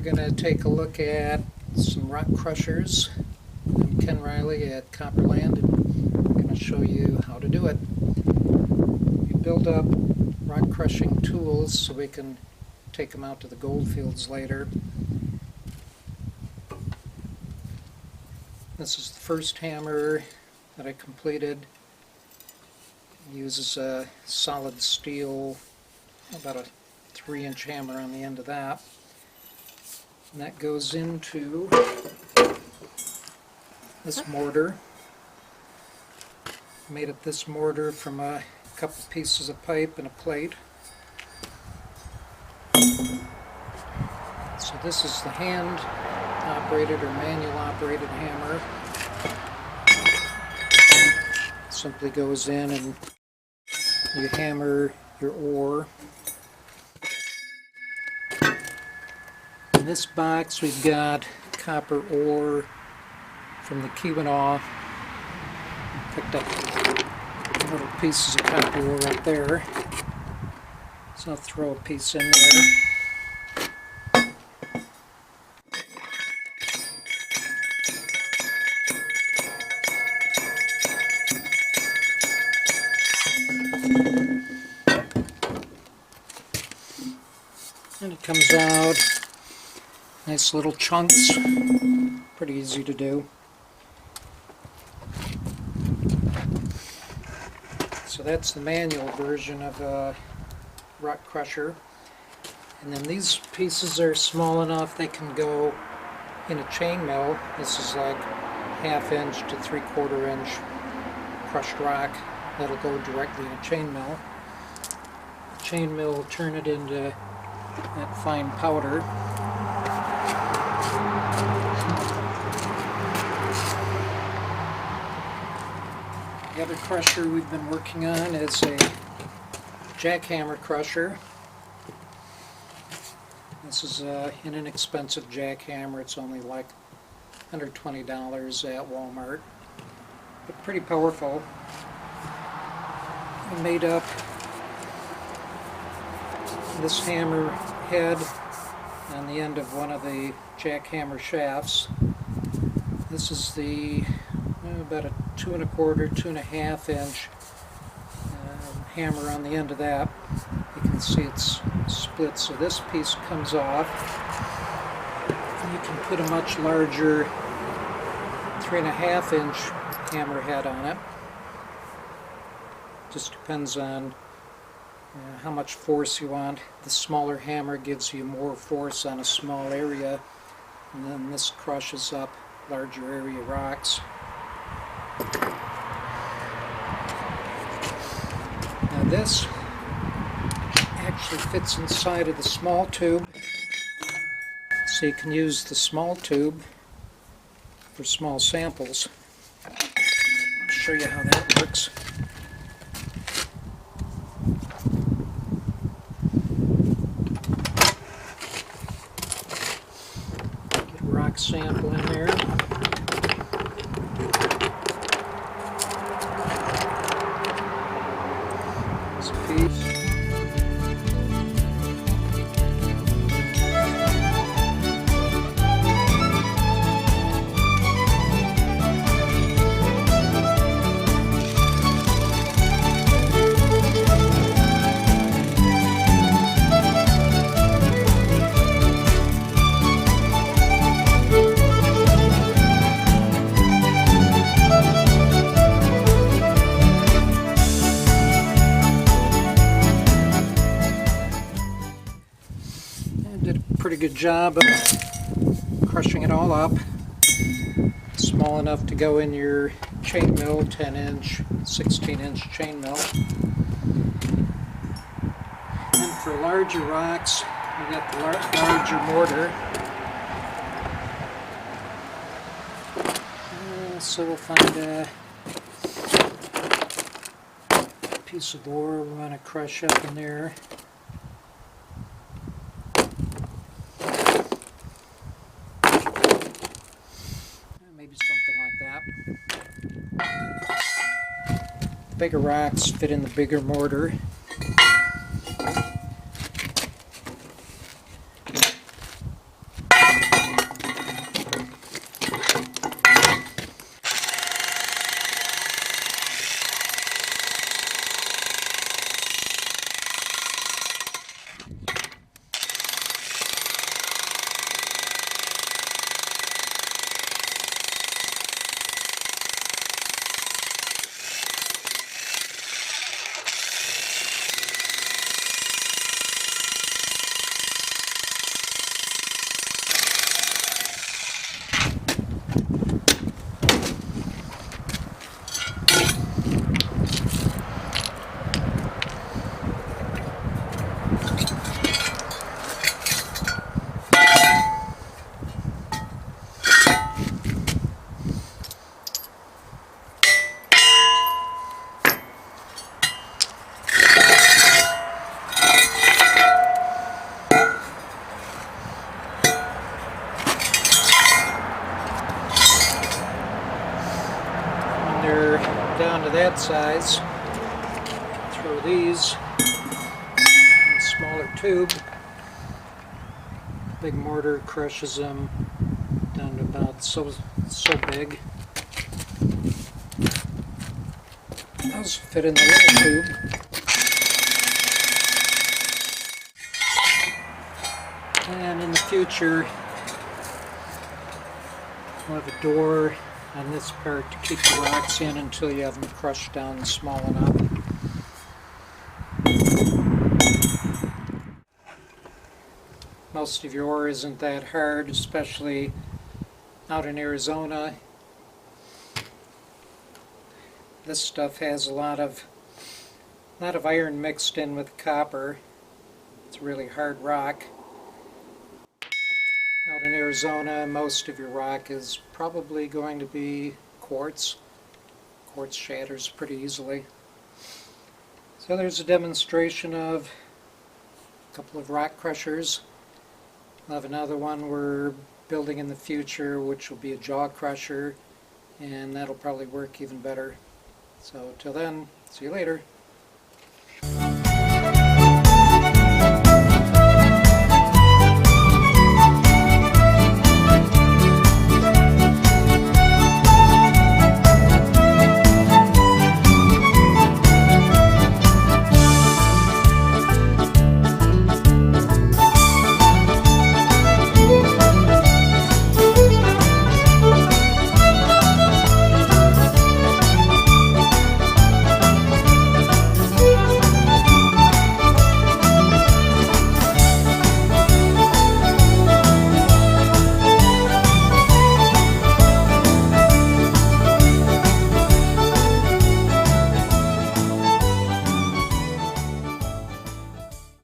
going to take a look at some rock crushers. I'm Ken Riley at Copperland, and I'm going to show you how to do it. We build up rock crushing tools so we can take them out to the gold fields later. This is the first hammer that I completed. It uses a solid steel, about a 3-inch hammer on the end of that. And that goes into this mortar. Made up this mortar from a couple pieces of pipe and a plate. So this is the hand operated or manual operated hammer. Simply goes in and you hammer your ore. In this box we've got copper ore from the Keweenaw. Picked up little pieces of copper ore right there. So I'll throw a piece in there. And it comes out nice little chunks, pretty easy to do. So that's the manual version of a rock crusher. And then these pieces are small enough they can go in a chain mill. This is like 1/2 inch to 3/4 inch crushed rock that'll go directly in a chain mill. The chain mill will turn it into that fine powder. The other crusher we've been working on is a jackhammer crusher. This is an inexpensive jackhammer. It's only like $120 at Walmart, but pretty powerful. I made up this hammer head on the end of one of the jackhammer shafts. This is the about a 2 1/4, 2.5 inch hammer on the end of that. You can see it's split, so this piece comes off. And you can put a much larger 3.5 inch hammer head on it. Just depends on how much force you want. The smaller hammer gives you more force on a small area, and then this crushes up larger area rocks. Now this actually fits inside of the small tube, so you can use the small tube for small samples. I'll show you how that works. Get a rock sample in there. Piece. Did a pretty good job of crushing it all up. Small enough to go in your chain mill, 10-inch, 16-inch chain mill. And for larger rocks, we got the larger mortar. So we'll find a piece of ore we want to crush up in there. Maybe something like that. The bigger rocks fit in the bigger mortar. that size, throw these in a smaller tube. Big mortar crushes them down to about so big. Those fit in the little tube. And in the future, we'll have a door on this part to keep the rocks in until you have them crushed down small enough. Most of your ore isn't that hard, especially out in Arizona. This stuff has a lot of iron mixed in with copper. It's a really hard rock. Out in Arizona, most of your rock is probably going to be quartz. Quartz shatters pretty easily. So there's a demonstration of a couple of rock crushers. We'll have another one we're building in the future, which will be a jaw crusher, and that'll probably work even better. So till then, see you later.